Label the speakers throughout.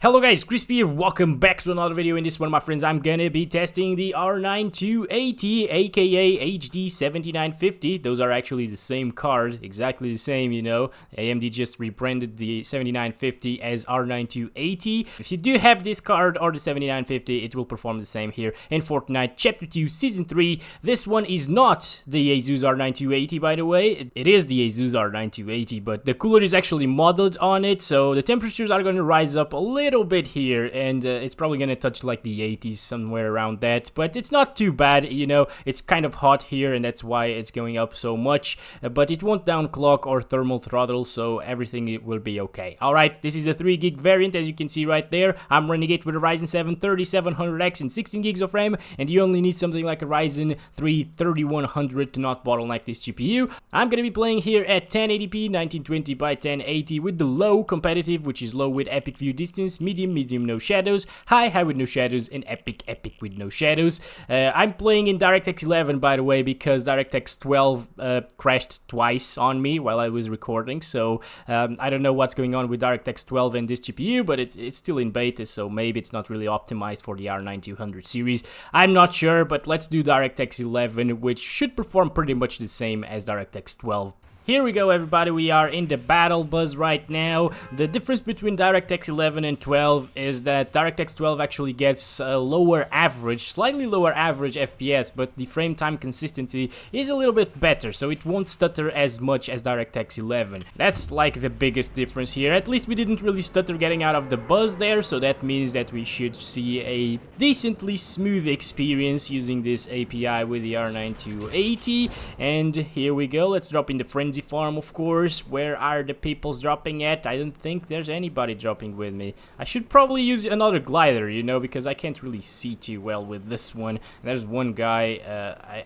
Speaker 1: Hello guys, Crispy here, welcome back to another video. In this one, my friends, I'm gonna be testing the R9 280 aka HD 7950. Those are actually the same card, exactly the same, you know. AMD just rebranded the 7950 as R9 280. If you do have this card or the 7950, it will perform the same here in Fortnite Chapter 2 Season 3. This one is not the Asus R9 280, by the way. It is the Asus R9 280, but the cooler is actually modeled on it, so the temperatures are gonna rise up a little bit here, and it's probably gonna touch like the 80s, somewhere around that, but it's not too bad, you know. It's kind of hot here and that's why it's going up so much, but it won't downclock or thermal throttle, so everything will be okay. Alright, this is a 3 gig variant, as you can see right there. I'm running it with a Ryzen 7 3700X and 16 gigs of RAM, and you only need something like a Ryzen 3 3100 to not bottleneck this GPU. I'm gonna be playing here at 1080p 1920 by 1080 with the low competitive, which is low with epic view distance, medium no shadows, high with no shadows, and epic with no shadows. I'm playing in DirectX 11, by the way, because DirectX 12 crashed twice on me while I was recording, so I don't know what's going on with DirectX 12 and this GPU, but it's still in beta, so maybe it's not really optimized for the R9 200 series. I'm not sure, but let's do DirectX 11, which should perform pretty much the same as DirectX 12. Here we go, everybody. We are in the battle buzz right now. The difference between DirectX 11 and 12 is that DirectX 12 actually gets a lower average, slightly lower average FPS, but the frame time consistency is a little bit better, so it won't stutter as much as DirectX 11. That's like the biggest difference here. At least we didn't really stutter getting out of the buzz there, so that means that we should see a decently smooth experience using this API with the R9 280. And here we go. Let's drop in the frenzy farm, of course. Where are the people dropping at? I don't think there's anybody dropping with me. I should probably use another glider, you know, because I can't really see too well with this one. There's one guy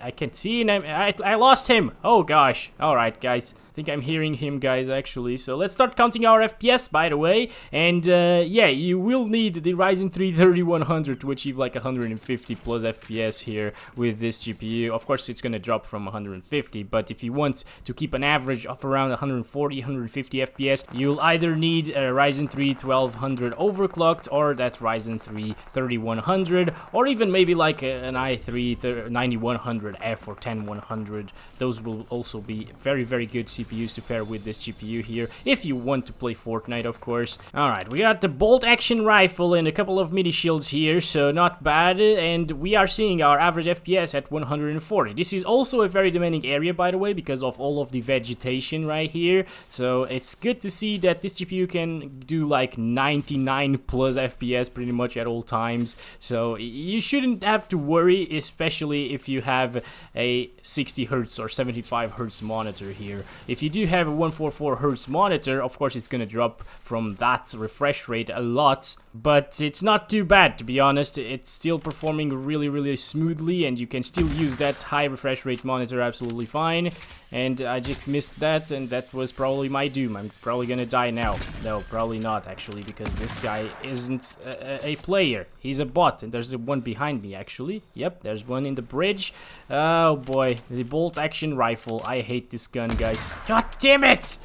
Speaker 1: I can't see, and I lost him. Oh gosh. All right, guys, I think I'm hearing him, guys, actually. So let's start counting our FPS, by the way. And yeah, you will need the Ryzen 3 3100 to achieve like 150 plus FPS here with this GPU. Of course, it's gonna drop from 150, but if you want to keep an average of around 140 150 FPS, you'll either need a Ryzen 3 1200 overclocked, or that Ryzen 3 3100, or even maybe like an i3 9100F or 10100. Those will also be very good CPUs to pair with this GPU here, if you want to play Fortnite, of course. Alright, we got the bolt action rifle and a couple of midi shields here, so not bad, and we are seeing our average FPS at 140. This is also a very demanding area, by the way, because of all of the vegetation right here, so it's good to see that this GPU can do like 99 plus FPS pretty much at all times, so you shouldn't have to worry, especially if you have a 60 Hz or 75 Hz monitor here. If you do have a 144 Hz monitor, of course it's gonna drop from that refresh rate a lot, but it's not too bad, to be honest. It's still performing really smoothly, and you can still use that high refresh rate monitor absolutely fine. And I just missed that, and that was probably my doom. I'm probably gonna die now. No, probably not, actually, because this guy isn't a player. He's a bot, and there's one behind me, actually. Yep, there's one in the bridge. Oh boy, the bolt action rifle. I hate this gun, guys. God damn it!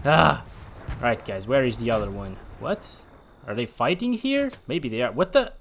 Speaker 1: Right, guys, where is the other one? What? Are they fighting here? Maybe they are. What the?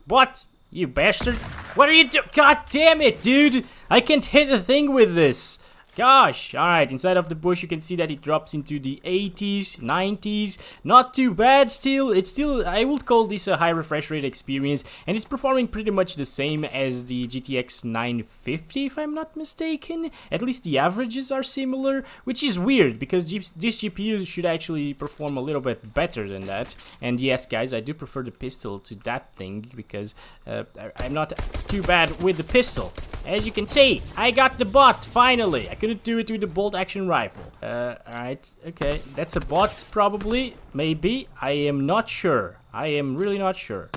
Speaker 1: What? You bastard! What are you doing? God damn it, dude! I can't hit the thing with this. Gosh, alright, inside of the bush you can see that it drops into the 80s, 90s, not too bad still. It's still, I would call this a high refresh rate experience, and it's performing pretty much the same as the GTX 950 if I'm not mistaken. At least the averages are similar, which is weird because this GPU should actually perform a little bit better than that. And yes, guys, I do prefer the pistol to that thing because I'm not too bad with the pistol. As you can see, I got the bot, finally. I couldn't do it with the bolt action rifle. Alright, okay. That's a bot, probably. Maybe. I am not sure. I am really not sure.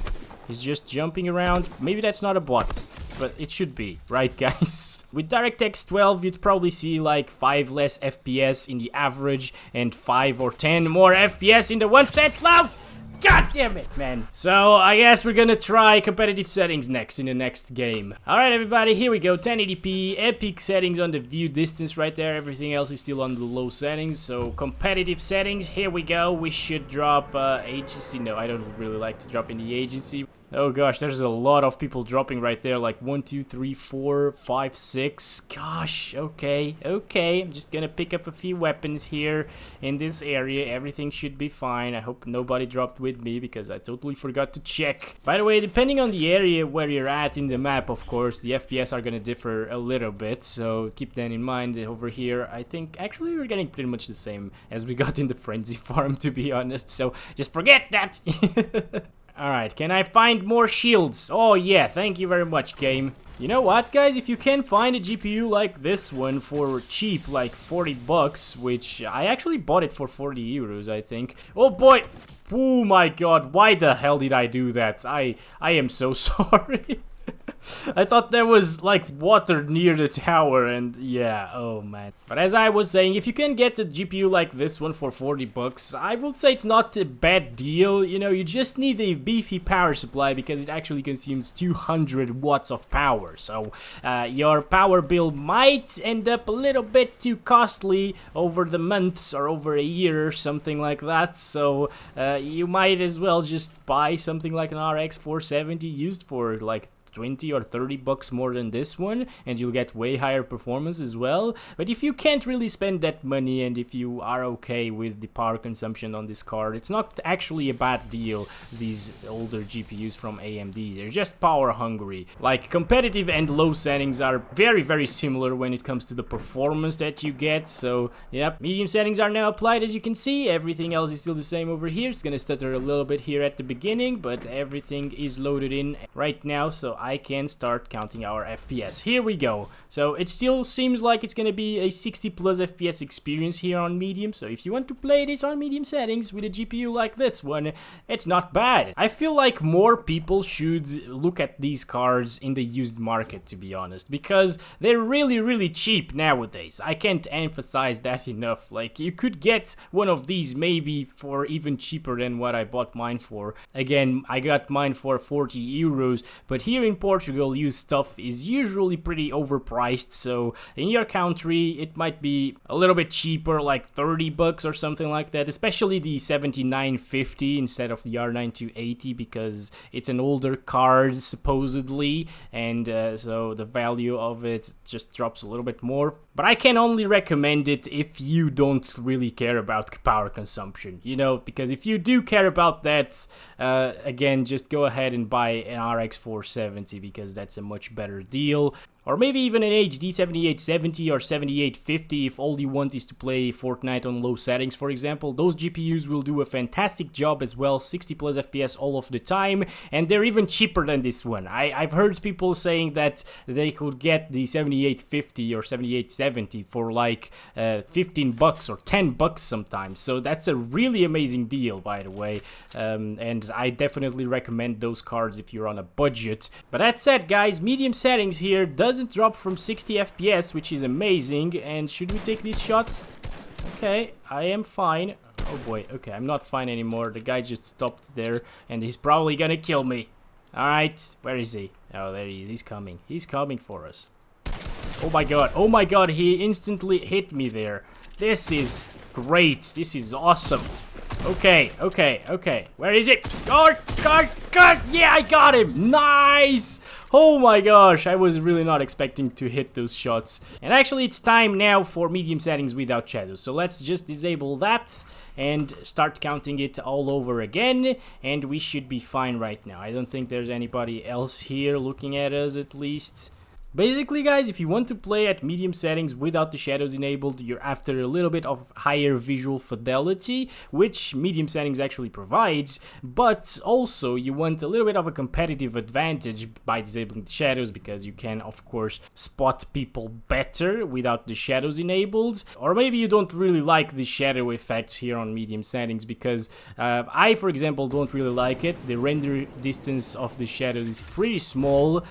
Speaker 1: He's just jumping around. Maybe that's not a bot, but it should be, right, guys? With DirectX 12, you'd probably see like 5 less FPS in the average and 5 or 10 more FPS in the 1% low. God damn it, man. So, I guess we're gonna try competitive settings next in the next game. Alright, everybody, here we go. 1080p, epic settings on the view distance right there. Everything else is still on the low settings. So, competitive settings, here we go. We should drop agency. No, I don't really like to drop in the agency. Oh gosh, there's a lot of people dropping right there, like 1, 2, 3, 4, 5, 6. Gosh, okay. I'm just gonna pick up a few weapons here in this area. Everything should be fine. I hope nobody dropped with me because I totally forgot to check. By the way, depending on the area where you're at in the map, of course, the FPS are gonna differ a little bit. So keep that in mind. Over here, I think actually we're getting pretty much the same as we got in the Frenzy farm, to be honest. So just forget that. Alright, can I find more shields? Oh yeah, thank you very much, game. You know what, guys? If you can find a GPU like this one for cheap, like 40 bucks, which I actually bought it for 40 euros, I think. Oh boy! Oh my god, why the hell did I do that? I am so sorry. I thought there was like water near the tower, and yeah, oh man. But as I was saying, if you can get a GPU like this one for 40 bucks, I would say it's not a bad deal. You know, you just need a beefy power supply because it actually consumes 200 watts of power. So your power bill might end up a little bit too costly over the months or over a year or something like that. So you might as well just buy something like an RX 470 used for like 20 or 30 bucks more than this one, and you'll get way higher performance as well. But if you can't really spend that money, and if you are okay with the power consumption on this card, it's not actually a bad deal. These older GPUs from AMD, they're just power hungry. Like, competitive and low settings are very similar when it comes to the performance that you get. So yep, medium settings are now applied, as you can see. Everything else is still the same over here. It's gonna stutter a little bit here at the beginning, but everything is loaded in right now, so I can start counting our FPS. Here we go. So it still seems like it's gonna be a 60 plus FPS experience here on medium. So if you want to play this on medium settings with a GPU like this one, it's not bad. I feel like more people should look at these cards in the used market, to be honest, because they're really cheap nowadays. I can't emphasize that enough. Like, you could get one of these maybe for even cheaper than what I bought mine for. Again, I got mine for 40 euros, but here in Portugal, used stuff is usually pretty overpriced, so in your country it might be a little bit cheaper, like 30 bucks or something like that, especially the 7950 instead of the R9 280, because it's an older card supposedly, and so the value of it just drops a little bit more. But I can only recommend it if you don't really care about power consumption, you know, because if you do care about that, again, just go ahead and buy an RX 470, because that's a much better deal. Or maybe even an HD 7870 or 7850 if all you want is to play Fortnite on low settings, for example. Those GPUs will do a fantastic job as well, 60 plus FPS all of the time, and they're even cheaper than this one. I've heard people saying that they could get the 7850 or 7870 for like 15 bucks or 10 bucks sometimes, so that's a really amazing deal, by the way, and I definitely recommend those cards if you're on a budget. But that said, guys, medium settings here doesn't drop from 60 FPS, which is amazing. And should we take this shot? Okay, I am fine. Oh boy, okay, I'm not fine anymore. The guy just stopped there, and he's probably gonna kill me. Alright, where is he? Oh, there he is. He's coming. He's coming for us. Oh my god, he instantly hit me there. This is great. This is awesome. Okay. Where is it? God! Yeah, I got him! Nice! Oh my gosh, I was really not expecting to hit those shots. And actually, it's time now for medium settings without shadows. So let's just disable that and start counting it all over again. And we should be fine right now. I don't think there's anybody else here looking at us, at least. Basically, guys, if you want to play at medium settings without the shadows enabled, you're after a little bit of higher visual fidelity, which medium settings actually provides, but also you want a little bit of a competitive advantage by disabling the shadows, because you can, of course, spot people better without the shadows enabled. Or maybe you don't really like the shadow effect here on medium settings, because I, for example, don't really like it. The render distance of the shadows is pretty small,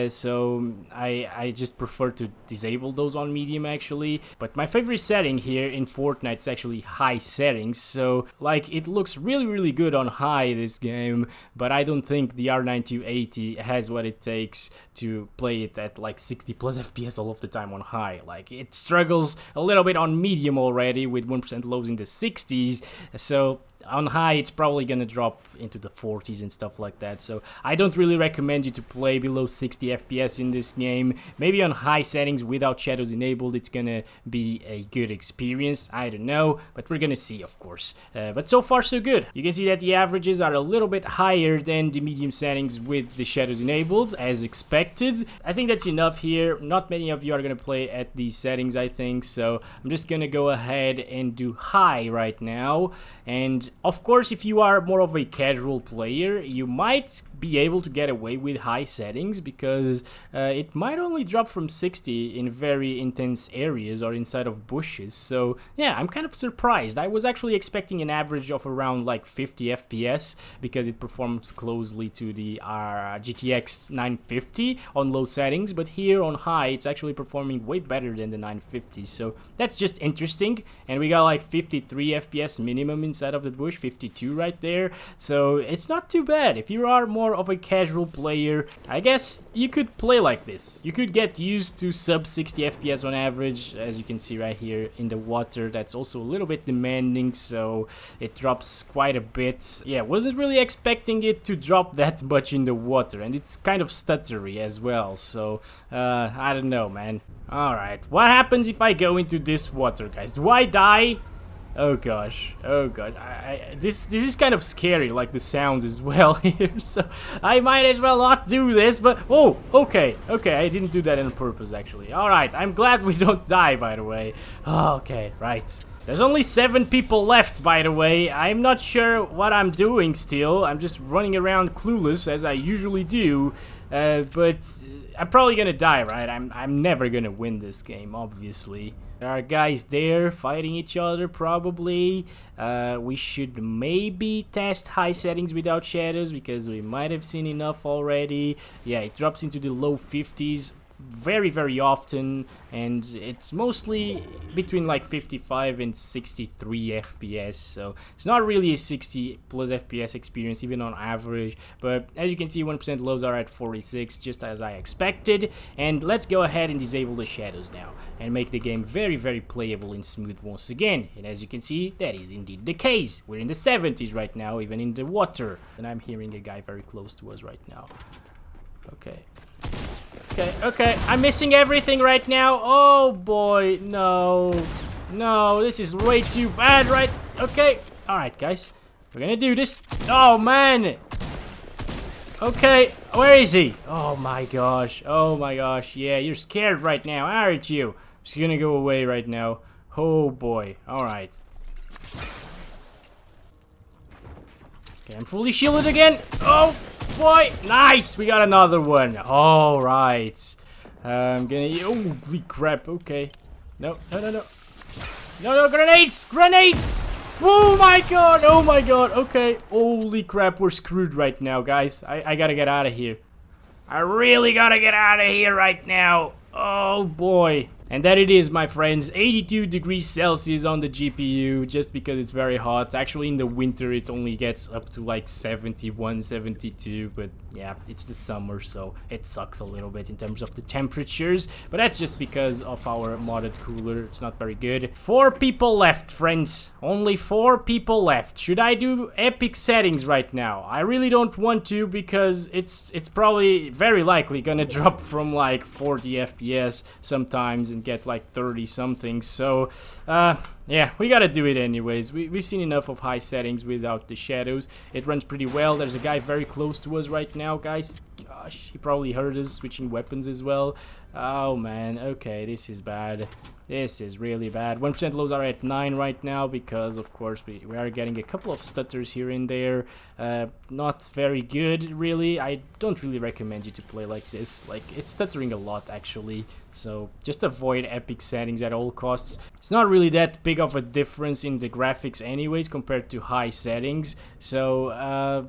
Speaker 1: so I just prefer to disable those on medium actually. But my favorite setting here in Fortnite is actually high settings. So like it looks really good on high this game, but I don't think the R9 280 has what it takes to play it at like 60 plus FPS all of the time on high. Like it struggles a little bit on medium already with 1% lows in the 60s. So on high it's probably gonna drop into the 40s and stuff like that, so I don't really recommend you to play below 60 FPS in this game. Maybe on high settings without shadows enabled it's gonna be a good experience, I don't know, but we're gonna see of course. But so far so good. You can see that the averages are a little bit higher than the medium settings with the shadows enabled as expected. I think that's enough here. Not many of you are gonna play at these settings I think, so I'm just gonna go ahead and do high right now. And of course, if you are more of a casual player, you might be able to get away with high settings because it might only drop from 60 in very intense areas or inside of bushes. So yeah, I'm kind of surprised. I was actually expecting an average of around like 50 FPS because it performs closely to the GTX 950 on low settings, but here on high it's actually performing way better than the 950. So that's just interesting. And we got like 53 FPS minimum inside of the bush, 52 right there. So it's not too bad. If you are more of a casual player, I guess you could play like this. You could get used to sub 60 FPS on average, as you can see right here in the water. That's also a little bit demanding, so it drops quite a bit. Yeah, wasn't really expecting it to drop that much in the water, and it's kind of stuttery as well, so I don't know, man. Alright, what happens if I go into this water, guys? Do I die? Oh gosh, oh god, this is kind of scary, like the sounds as well here, so I might as well not do this, but oh, okay, I didn't do that on purpose actually. Alright, I'm glad we don't die, by the way. Oh, okay, right. There's only 7 people left, by the way. I'm not sure what I'm doing still. I'm just running around clueless, as I usually do. But I'm probably gonna die, right? I'm never gonna win this game, obviously. There are guys there fighting each other, probably. We should maybe test high settings without shadows, because we might have seen enough already. Yeah, it drops into the low 50s. Very often, and it's mostly between like 55 and 63 FPS, so it's not really a 60 plus FPS experience even on average. But as you can see, 1% lows are at 46, just as I expected. And let's go ahead and disable the shadows now and make the game very playable and smooth once again. And as you can see, that is indeed the case. We're in the 70s right now, even in the water, and I'm hearing a guy very close to us right now. Okay, I'm missing everything right now. Oh boy, no, this is way too bad, right? Okay, alright guys, we're gonna do this. Oh man, okay, where is he? Oh my gosh, yeah, you're scared right now, aren't you? Just gonna go away right now. Oh boy, alright. Okay, I'm fully shielded again. Oh boy, nice, we got another one. All right, I'm gonna, holy crap. Okay, no, grenades. Oh my god, okay, holy crap, we're screwed right now, guys. I gotta get out of here. I really gotta get out of here right now. Oh boy. And that it is, my friends, 82 degrees Celsius on the GPU, just because it's very hot. Actually, in the winter, it only gets up to like 71, 72, but yeah, it's the summer, so it sucks a little bit in terms of the temperatures. But that's just because of our modded cooler. It's not very good. 4 people left, friends. Only 4 people left. Should I do epic settings right now? I really don't want to, because it's probably very likely gonna drop from like 40 FPS sometimes and get like 30 something. So yeah, we gotta do it anyways. We've seen enough of high settings without the shadows. It runs pretty well. There's a guy very close to us right now, guys. Gosh, he probably heard us switching weapons as well. Oh man, okay, this is bad. This is really bad. 1% lows are at 9 right now because, of course, we are getting a couple of stutters here and there. Not very good, really. I don't really recommend you to play like this. Like, it's stuttering a lot, actually. So, just avoid epic settings at all costs. It's not really that big of a difference in the graphics anyways compared to high settings. So,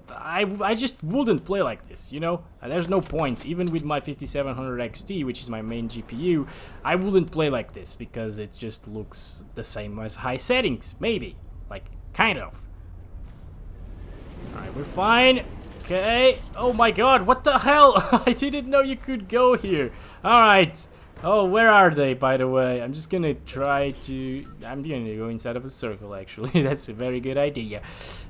Speaker 1: I just wouldn't play like this, you know? There's no point. Even with my 5700 XT, which is my main GPU, I wouldn't play like this because it just looks the same as high settings. Maybe. Like, kind of. Alright, we're fine. Okay. Oh my god, what the hell? I didn't know you could go here. Alright. Oh, where are they, by the way? I'm just gonna try to... I'm gonna go inside of a circle, actually. That's a very good idea.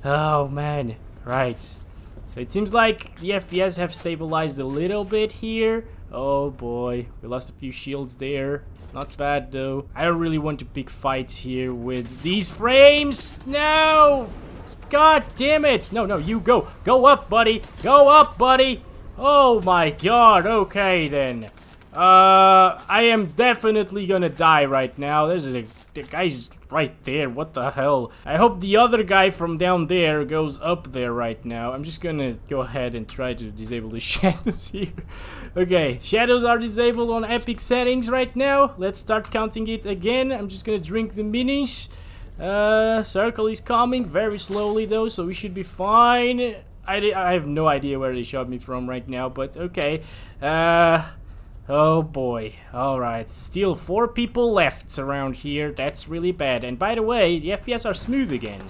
Speaker 1: Oh, man. Right. So it seems like the FPS have stabilized a little bit here. Oh, boy. We lost a few shields there. Not bad, though. I don't really want to pick fights here with these frames. No! God damn it! No, you go. Go up, buddy. Go up, buddy. Oh, my God. Okay, then. I am definitely gonna die right now. The guy's right there. What the hell? I hope the other guy from down there goes up there right now. I'm just gonna go ahead and try to disable the shadows here. Okay, shadows are disabled on epic settings right now. Let's start counting it again. I'm just gonna drink the minis. Circle is coming very slowly though, so we should be fine. I have no idea where they shot me from right now, but okay. Oh boy. Alright. Still 4 people left around here. That's really bad. And by the way, the FPS are smooth again.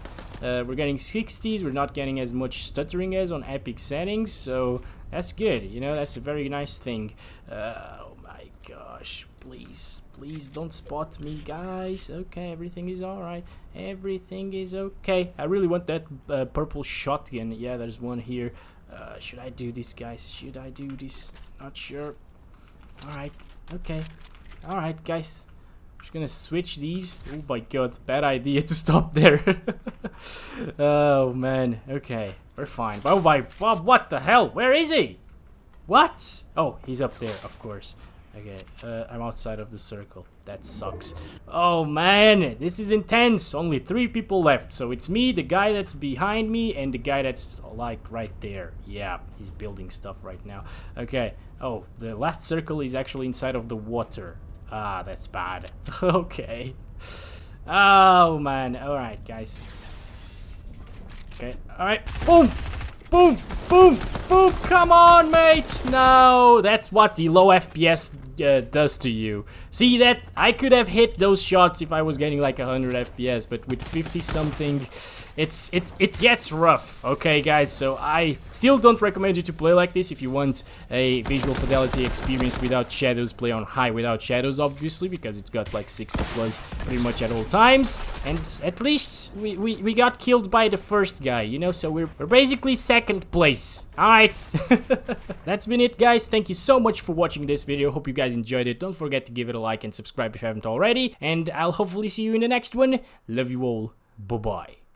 Speaker 1: We're getting 60s. We're not getting as much stuttering as on epic settings. So that's good. You know, that's a very nice thing. Oh my gosh. Please. Please don't spot me, guys. Okay, everything is alright. Everything is okay. I really want that purple shotgun. Yeah, there's one here. Should I do this, guys? Should I do this? Not sure. Alright, okay. Alright, guys. I'm just gonna switch these. Oh my god, bad idea to stop there. Oh man, okay. We're fine. Oh my, what the hell? Where is he? What? Oh, he's up there, of course. Okay, I'm outside of the circle. That sucks. Oh man, this is intense. Only 3 people left. So it's me, the guy that's behind me, and the guy that's like right there. Yeah, he's building stuff right now. Okay. Oh, the last circle is actually inside of the water. Ah, that's bad. Okay. Oh man. Alright, guys. Okay. Alright. Boom! Boom! Boom! Boom! Come on, mate! No! That's what the low FPS does to you. See that? I could have hit those shots if I was getting like 100 FPS, but with 50 something, it gets rough. Okay, guys, so I still don't recommend you to play like this. If you want a visual fidelity experience without shadows, play on high without shadows, obviously, because it's got like 60 plus pretty much at all times. And at least we got killed by the first guy, you know, so we're basically second place. Alright. That's been it, guys. Thank you so much for watching this video. Hope you guys enjoyed it. Don't forget to give it a like and subscribe if you haven't already. And I'll hopefully see you in the next one. Love you all. Bye-bye.